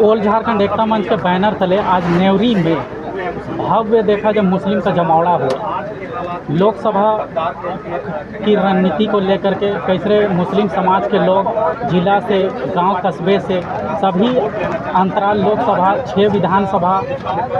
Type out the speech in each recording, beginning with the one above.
All Jharkhand एकता मंच के banner तले आज नेवरी में भव्य देखा जब मुस्लिम का जमावड़ा हुआ। लोकसभा की रणनीति को लेकर के कैसे मुस्लिम समाज के लोग जिला से, गांव, कस्बे से सभी अंतराल लोकसभा 6 विधानसभा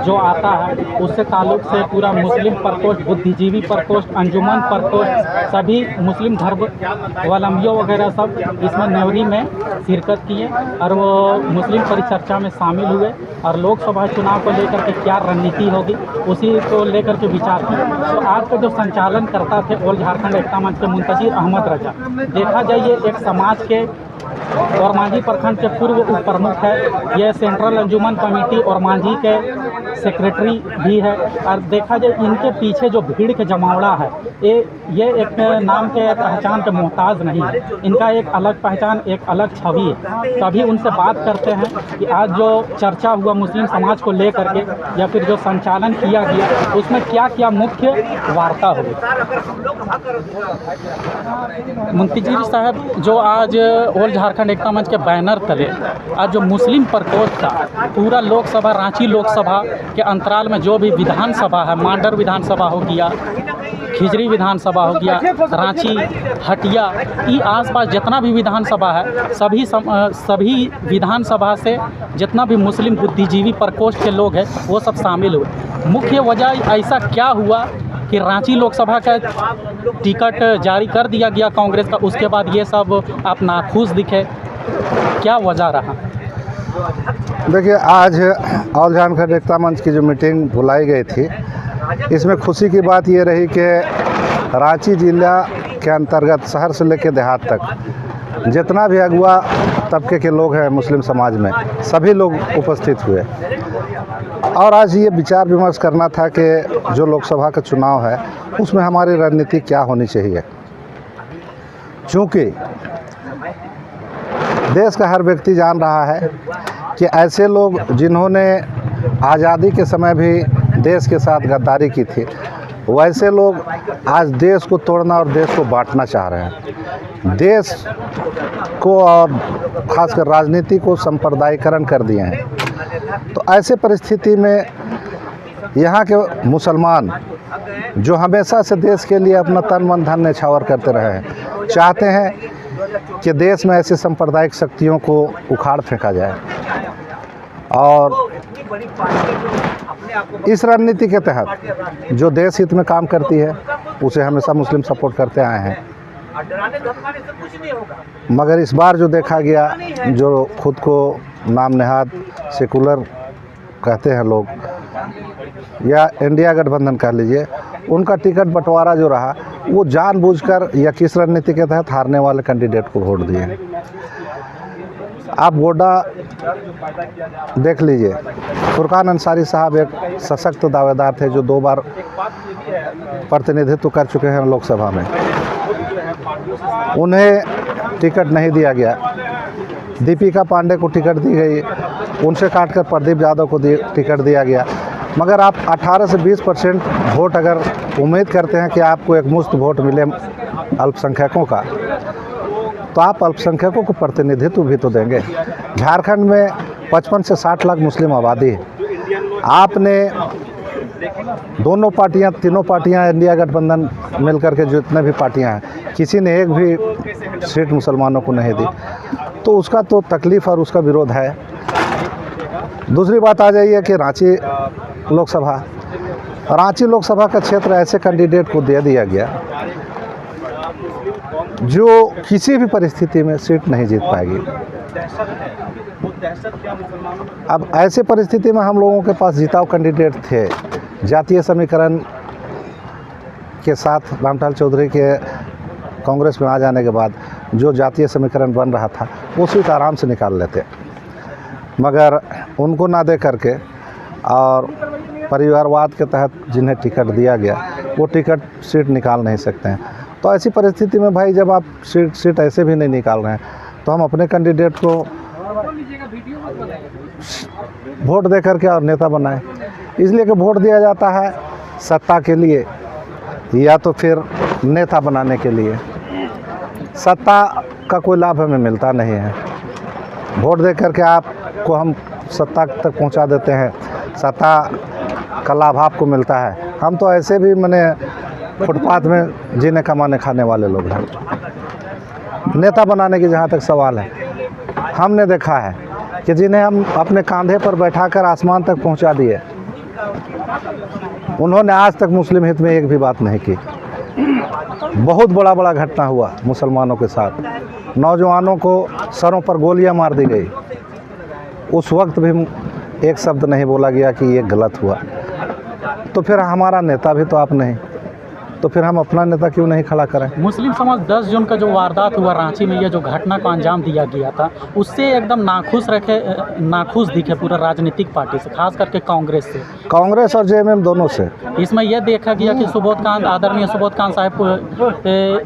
जो आता है उससे ताल्लुक से पूरा मुस्लिम प्रकोष्ठ, बुद्धिजीवी प्रकोष्ठ, अंजुमन प्रकोष्ठ, सभी मुस्लिम धर्मावलंबियों वगैरह सब इसमें नेवरी में शिरकत किए और वो मुस्लिम परिचर्चा में शामिल हुए और लोकसभा चुनाव को लेकर के क्या रणनीति होगी उसी को लेकर के विचार किया। तो आज का जो संचालन करता थे ऑल झारखंड एकता मंच के मुंतजिर अहमद रजा, देखा जाए ये एक समाज के और मांझी प्रखंड के पूर्व उप प्रमुख है, ये सेंट्रल अंजुमन कमेटी और मांझी के सेक्रेटरी भी है और देखा जाए इनके पीछे जो भीड़ के जमावड़ा है ये एक नाम के पहचान के मोहताज नहीं है। इनका एक अलग पहचान, एक अलग छवि है। तभी उनसे बात करते हैं कि आज जो चर्चा हुआ मुस्लिम समाज को लेकर के या फिर जो संचालन किया गया उसमें क्या क्या मुख्य वार्ता हुई। मुंतजिर साहब, जो आज ऑल झारखंड एकता मंच के बैनर तले आज जो मुस्लिम प्रकोष्ठ था पूरा लोकसभा, रांची लोकसभा के अंतराल में जो भी विधानसभा है, मांडर विधानसभा हो गया, खिजरी विधानसभा हो गया, रांची, हटिया, ये आसपास जितना भी विधानसभा है सभी विधानसभा से जितना भी मुस्लिम बुद्धिजीवी प्रकोष्ठ के लोग हैं वो सब शामिल हुए। मुख्य वजह ऐसा क्या हुआ कि रांची लोकसभा का टिकट जारी कर दिया गया कांग्रेस का, उसके बाद ये सब आप नाखुश दिखे, क्या वजह रहा? देखिए, आज ऑल झारखंड एकता मंच की जो मीटिंग बुलाई गई थी इसमें खुशी की बात ये रही कि रांची जिला के अंतर्गत शहर से लेकर देहात तक जितना भी अगुआ तबके के लोग हैं मुस्लिम समाज में सभी लोग उपस्थित हुए और आज ये विचार विमर्श करना था कि जो लोकसभा का चुनाव है उसमें हमारी रणनीति क्या होनी चाहिए। चूँकि देश का हर व्यक्ति जान रहा है कि ऐसे लोग जिन्होंने आज़ादी के समय भी देश के साथ गद्दारी की थी, वैसे लोग आज देश को तोड़ना और देश को बांटना चाह रहे हैं। देश को और खासकर राजनीति को सांप्रदायिकरण कर दिए हैं। तो ऐसे परिस्थिति में यहाँ के मुसलमान जो हमेशा से देश के लिए अपना तन मन धन न्यौछावर करते रहे हैं, चाहते हैं कि देश में ऐसे सांप्रदायिक शक्तियों को उखाड़ फेंका जाए और इस रणनीति के तहत जो देश हित में काम करती है उसे हमेशा मुस्लिम सपोर्ट करते आए हैं। मगर इस बार जो देखा गया, जो खुद को नाम नेहाद सेकुलर कहते हैं लोग या इंडिया गठबंधन कह लीजिए, उनका टिकट बंटवारा जो रहा वो जानबूझकर या किस रणनीति के तहत हारने वाले कैंडिडेट को वोट दिए। आप गोड्डा देख लीजिए, फुरकान अंसारी साहब एक सशक्त दावेदार थे जो 2 बार प्रतिनिधित्व कर चुके हैं लोकसभा में, उन्हें टिकट नहीं दिया गया। दीपिका पांडे को टिकट दी गई, उनसे काटकर प्रदीप यादव को टिकट दिया गया। मगर आप 18 से 20% वोट अगर उम्मीद करते हैं कि आपको एक मुफ्त वोट मिले अल्पसंख्यकों का, तो आप अल्पसंख्यकों को प्रतिनिधित्व भी तो देंगे। झारखंड में 55 से 60 लाख मुस्लिम आबादी है। आपने दोनों पार्टियां, तीनों पार्टियां, इंडिया गठबंधन मिलकर के जितने भी पार्टियां हैं, किसी ने एक भी सीट मुसलमानों को नहीं दी, तो उसका तो तकलीफ़ और उसका विरोध है। दूसरी बात आ जाइए कि रांची लोकसभा का क्षेत्र ऐसे कैंडिडेट को दे दिया गया जो किसी भी परिस्थिति में सीट नहीं जीत पाएगी। अब ऐसे परिस्थिति में हम लोगों के पास जिताऊ कैंडिडेट थे। जातीय समीकरण के साथ रामलाल चौधरी के कांग्रेस में आ जाने के बाद जो जातीय समीकरण बन रहा था वो सीट आराम से निकाल लेते, मगर उनको ना दे करके और परिवारवाद के तहत जिन्हें टिकट दिया गया वो टिकट सीट निकाल नहीं सकते हैं। तो ऐसी परिस्थिति में भाई जब आप सीट ऐसे भी नहीं निकाल रहे हैं तो हम अपने कैंडिडेट को वोट दे करके और नेता बनाएं। इसलिए कि वोट दिया जाता है सत्ता के लिए या तो फिर नेता बनाने के लिए। सत्ता का कोई लाभ हमें मिलता नहीं है। वोट दे करके आप को हम सत्ता तक पहुंचा देते हैं, सत्ता का लाभ आपको मिलता है। हम तो ऐसे भी मैंने फुटपाथ में जीने कमाने खाने वाले लोग हैं। नेता बनाने की जहाँ तक सवाल है, हमने देखा है कि जिन्हें हम अपने कंधे पर बैठाकर आसमान तक पहुंचा दिए, उन्होंने आज तक मुस्लिम हित में एक भी बात नहीं की। बहुत बड़ा घटना हुआ मुसलमानों के साथ, नौजवानों को सरों पर गोलियां मार दी गई, उस वक्त भी एक शब्द नहीं बोला गया कि ये गलत हुआ। तो फिर हमारा नेता भी तो आप नहीं, तो फिर हम अपना नेता क्यों नहीं खड़ा करें? मुस्लिम समाज 10 जून का जो वारदात हुआ रांची में, ये जो घटना को अंजाम दिया गया था, उससे एकदम नाखुश दिखे पूरा राजनीतिक पार्टी से, खास करके कांग्रेस से, कांग्रेस और जेएमएम दोनों से। इसमें यह देखा गया कि आदरणीय सुबोध कांत साहब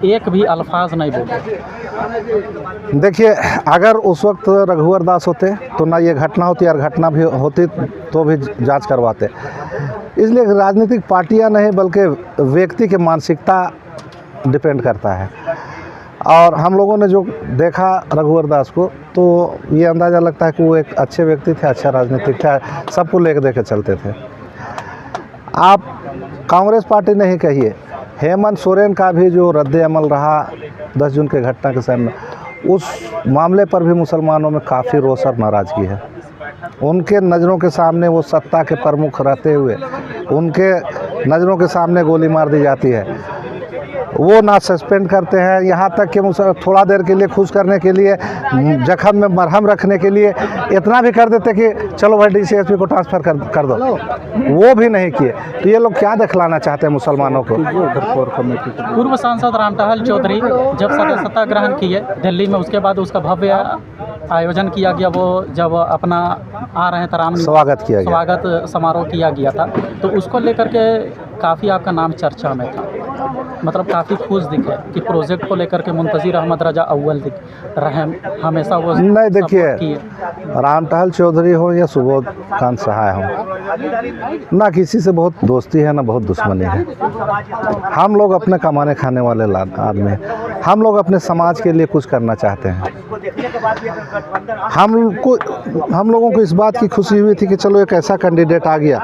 एक भी अल्फाज नहीं बोले। देखिए, अगर उस वक्त रघुवर दास होते तो ना ये घटना होती, और घटना भी होती तो भी जांच करवाते। इसलिए राजनीतिक पार्टियां नहीं बल्कि व्यक्ति की मानसिकता डिपेंड करता है। और हम लोगों ने जो देखा रघुवर दास को, तो ये अंदाज़ा लगता है कि वो एक अच्छे व्यक्ति थे, अच्छा राजनीतिक था, सबको लेकर देकर चलते थे। आप कांग्रेस पार्टी नहीं कहिए, हेमंत सोरेन का भी जो रद्द अमल रहा 10 जून के घटना के समय, उस मामले पर भी मुसलमानों में काफ़ी रोष और नाराज़गी है। उनके नज़रों के सामने वो सत्ता के प्रमुख रहते हुए उनके नज़रों के सामने गोली मार दी जाती है। वो ना सस्पेंड करते हैं, यहाँ तक कि थोड़ा देर के लिए खुश करने के लिए, जख्म में मरहम रखने के लिए इतना भी कर देते कि चलो भाई डीसीएसपी को ट्रांसफ़र कर दो, वो भी नहीं किए। तो ये लोग क्या दिखलाना चाहते हैं मुसलमानों को? पूर्व सांसद रामटहल चौधरी जब सदस्यता ग्रहण किए दिल्ली में, उसके बाद उसका भव्य आयोजन किया गया, वो जब अपना आ रहे थे स्वागत समारोह किया गया था, तो उसको लेकर के काफ़ी आपका नाम चर्चा में था, मतलब काफ़ी खुश दिखे कि प्रोजेक्ट को लेकर के मुंतज़िर अहमद रजा अव्वल दिख रहे, हमेशा वो नहीं। देखिए, रामटहल चौधरी हो या सुबोध कांत सहाय हो, ना किसी से बहुत दोस्ती है ना बहुत दुश्मनी है। हम लोग अपने कमाने खाने वाले आदमी हैं, हम लोग अपने समाज के लिए कुछ करना चाहते हैं। हम लोगों को इस बात की खुशी हुई थी कि चलो एक ऐसा कैंडिडेट आ गया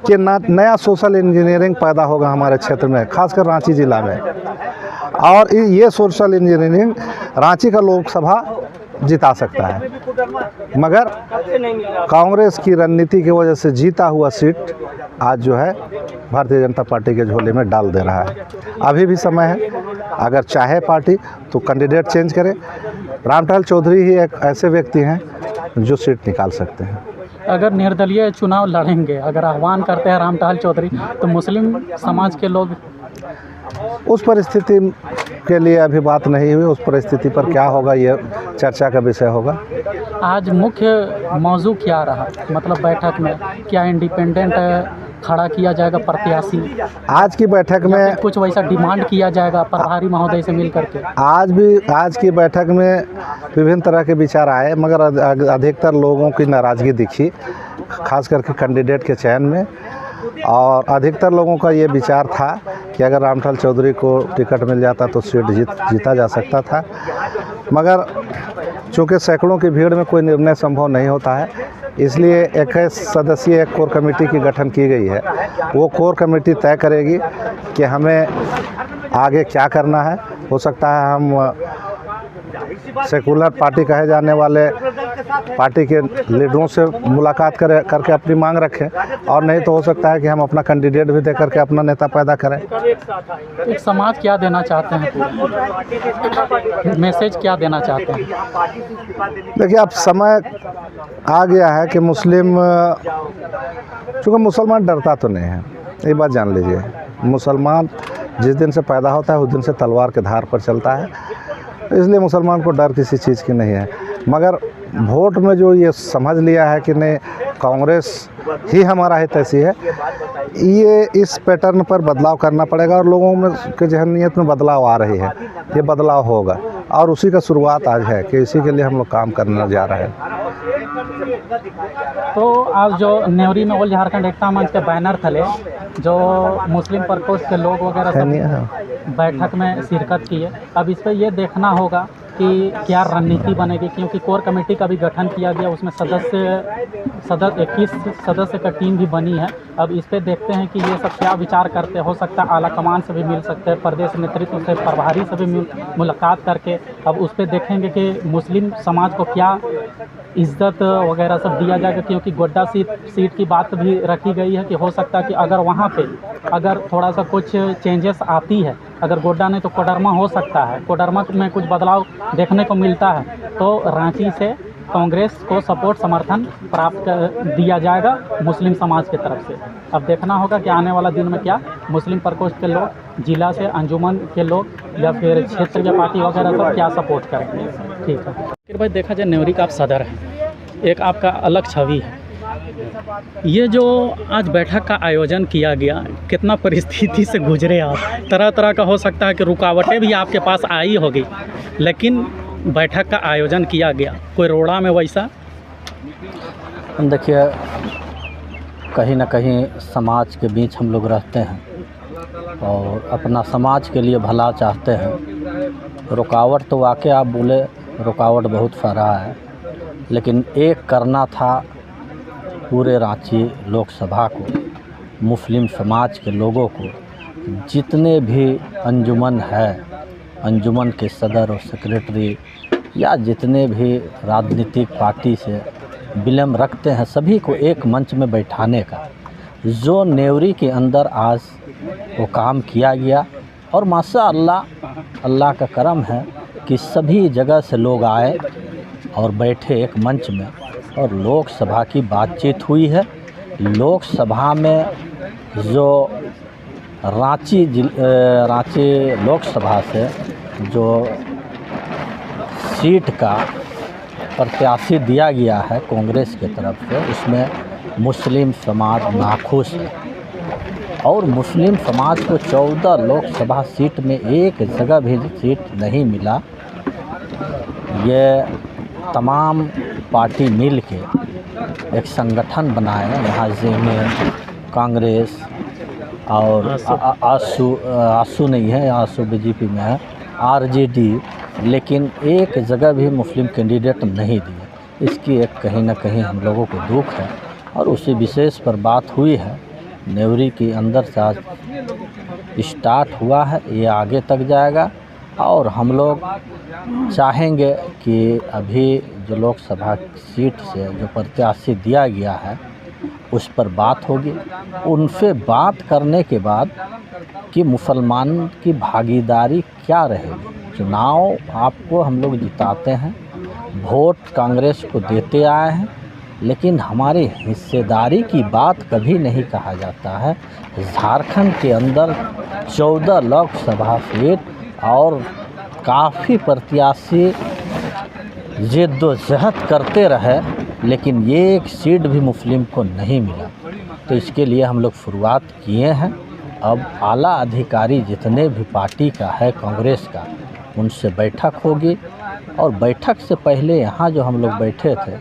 कि नया सोशल इंजीनियरिंग पैदा होगा हमारे क्षेत्र में, खासकर रांची ज़िला में। और ये सोशल इंजीनियरिंग रांची का लोकसभा जिता सकता है। मगर कांग्रेस की रणनीति की वजह से जीता हुआ सीट आज जो है भारतीय जनता पार्टी के झोले में डाल दे रहा है। अभी भी समय है, अगर चाहे पार्टी तो कैंडिडेट चेंज करे। रामटहल चौधरी ही एक ऐसे व्यक्ति हैं जो सीट निकाल सकते हैं। अगर निर्दलीय चुनाव लड़ेंगे, अगर आह्वान करते हैं रामटहल चौधरी, तो मुस्लिम समाज के लोग उस परिस्थिति के लिए अभी बात नहीं हुई। उस परिस्थिति पर क्या होगा ये चर्चा का विषय होगा। आज मुख्य मौजू क्या रहा, मतलब बैठक में क्या इंडिपेंडेंट खड़ा किया जाएगा प्रत्याशी? आज की बैठक में कुछ वैसा डिमांड किया जाएगा प्रभारी महोदय से मिल करके? आज की बैठक में विभिन्न तरह के विचार आए, मगर अधिकतर लोगों की नाराज़गी दिखी, खास करके कैंडिडेट के चयन में। और अधिकतर लोगों का ये विचार था कि अगर रामटहल चौधरी को टिकट मिल जाता तो सीट जीता जा सकता था। मगर चूँकि सैकड़ों की भीड़ में कोई निर्णय संभव नहीं होता है, इसलिए 21 सदस्यीय एक कोर कमेटी की गठन की गई है। वो कोर कमेटी तय करेगी कि हमें आगे क्या करना है। हो सकता है हम सेकुलर पार्टी कहे जाने वाले पार्टी के लीडरों से मुलाकात करके अपनी मांग रखें, और नहीं तो हो सकता है कि हम अपना कैंडिडेट भी दे करके अपना नेता पैदा करें। एक समाज क्या देना चाहते हैं, मैसेज क्या देना चाहते हैं? देखिए, अब समय आ गया है कि चूँकि मुसलमान डरता तो नहीं है, ये बात जान लीजिए। मुसलमान जिस दिन से पैदा होता है उस दिन से तलवार के धार पर चलता है, इसलिए मुसलमान को डर किसी चीज़ की नहीं है। मगर वोट में जो ये समझ लिया है कि नहीं कांग्रेस ही हमारा हित ऐसी है, ये इस पैटर्न पर बदलाव करना पड़ेगा। और लोगों में के जहनीत में बदलाव आ रही है, ये बदलाव होगा, और उसी का शुरुआत आज है कि इसी के लिए हम लोग काम करने जा रहे हैं। तो आज जो नेवरी में ऑल झारखंड एकता मंच के बैनर थले, जो मुस्लिम प्रकोष्ठ के लोग वगैरह सब बैठक में शिरकत किए, अब इस पर ये देखना होगा कि क्या रणनीति बनेगी, क्योंकि कोर कमेटी का भी गठन किया गया, उसमें 21 सदस्य का टीम भी बनी है। अब इस पे देखते हैं कि ये सब क्या विचार करते, हो सकता है आला कमान से भी मिल सकते हैं, प्रदेश नेतृत्व से, प्रभारी से भी मुलाकात करके अब उस पे देखेंगे कि मुस्लिम समाज को क्या इज्जत वगैरह सब दिया जाएगा, क्योंकि गोड्डा सीट की बात भी रखी गई है कि हो सकता है कि अगर वहाँ पे अगर थोड़ा सा कुछ चेंजेस आती है, अगर गोड्डा नहीं तो कोडरमा हो सकता है, कोडरमा में कुछ बदलाव देखने को मिलता है तो रांची से कांग्रेस को सपोर्ट समर्थन प्राप्त दिया जाएगा मुस्लिम समाज की तरफ से। अब देखना होगा कि आने वाला दिन में क्या मुस्लिम प्रकोष्ठ के लोग, जिला से अंजुमन के लोग या फिर क्षेत्रीय पार्टी वगैरह सब क्या सपोर्ट करेंगे। ठीक है फिर भाई, देखा जाए न्योरी का आप सदर हैं, एक आपका अलग छवि है। ये जो आज बैठक का आयोजन किया गया, कितना परिस्थिति से गुजरे आप, तरह तरह का हो सकता है कि रुकावटें भी आपके पास आई होगी, लेकिन बैठक का आयोजन किया गया, कोई रोड़ा में वैसा? देखिए, कहीं ना कहीं समाज के बीच हम लोग रहते हैं और अपना समाज के लिए भला चाहते हैं। रुकावट तो वाकई आप बोले, रुकावट बहुत सारा है, लेकिन एक करना था पूरे रांची लोकसभा को, मुस्लिम समाज के लोगों को, जितने भी अंजुमन है, अंजुमन के सदर और सेक्रेटरी या जितने भी राजनीतिक पार्टी से विलम्ब रखते हैं, सभी को एक मंच में बैठाने का जो न्योरी के अंदर आज वो काम किया गया। और माशाअल्लाह, अल्लाह का करम है कि सभी जगह से लोग आए और बैठे एक मंच में और लोकसभा की बातचीत हुई है। लोकसभा में जो रांची लोकसभा से जो सीट का प्रत्याशी दिया गया है कांग्रेस की तरफ से, उसमें मुस्लिम समाज नाखुश है और मुस्लिम समाज को 14 लोकसभा सीट में एक जगह भी सीट नहीं मिला। ये तमाम पार्टी मिल के एक संगठन बनाए, यहाँ जेएमएम, कांग्रेस और आसू नहीं है, आसू बीजेपी में है, आरजेडी, लेकिन एक जगह भी मुस्लिम कैंडिडेट नहीं दिए। इसकी एक कहीं ना कहीं हम लोगों को दुख है और उसी विशेष पर बात हुई है। न्योरी के अंदर से आज स्टार्ट हुआ है, ये आगे तक जाएगा और हम लोग चाहेंगे कि अभी जो लोकसभा सीट से जो प्रत्याशी दिया गया है उस पर बात होगी। उनसे बात करने के बाद कि मुसलमान की भागीदारी क्या रहेगी। चुनाव आपको हम लोग जिताते हैं, वोट कांग्रेस को देते आए हैं, लेकिन हमारी हिस्सेदारी की बात कभी नहीं कहा जाता है। झारखंड के अंदर 14 लोकसभा सीट और काफ़ी प्रत्याशी जद्दोजहद करते रहे, लेकिन ये एक सीट भी मुस्लिम को नहीं मिला। तो इसके लिए हम लोग शुरुआत किए हैं। अब आला अधिकारी जितने भी पार्टी का है, कांग्रेस का, उनसे बैठक होगी और बैठक से पहले यहाँ जो हम लोग बैठे थे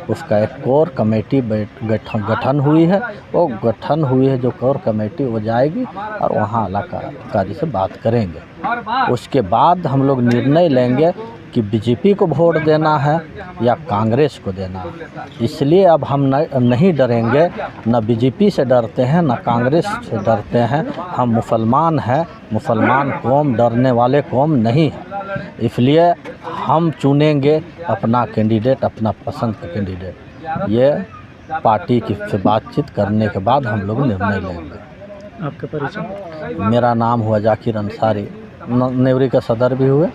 उसका एक कोर कमेटी गठन हुई है। वो गठन हुई है जो कोर कमेटी, वो जाएगी और वहाँ आलाकारी से बात करेंगे। उसके बाद हम लोग निर्णय लेंगे कि बीजेपी को वोट देना है या कांग्रेस को देना है। इसलिए अब हम नहीं डरेंगे, न बीजेपी से डरते हैं न कांग्रेस से डरते हैं। हम मुसलमान हैं, मुसलमान कौम डरने वाले कौम नहीं है। इसलिए हम चुनेंगे अपना कैंडिडेट, अपना पसंद का कैंडिडेट। ये पार्टी की से बातचीत करने के बाद हम लोग निर्णय लेंगे। आपका परिचय? मेरा नाम हुआ जाकिर अंसारी, न्योरी का सदर भी हुए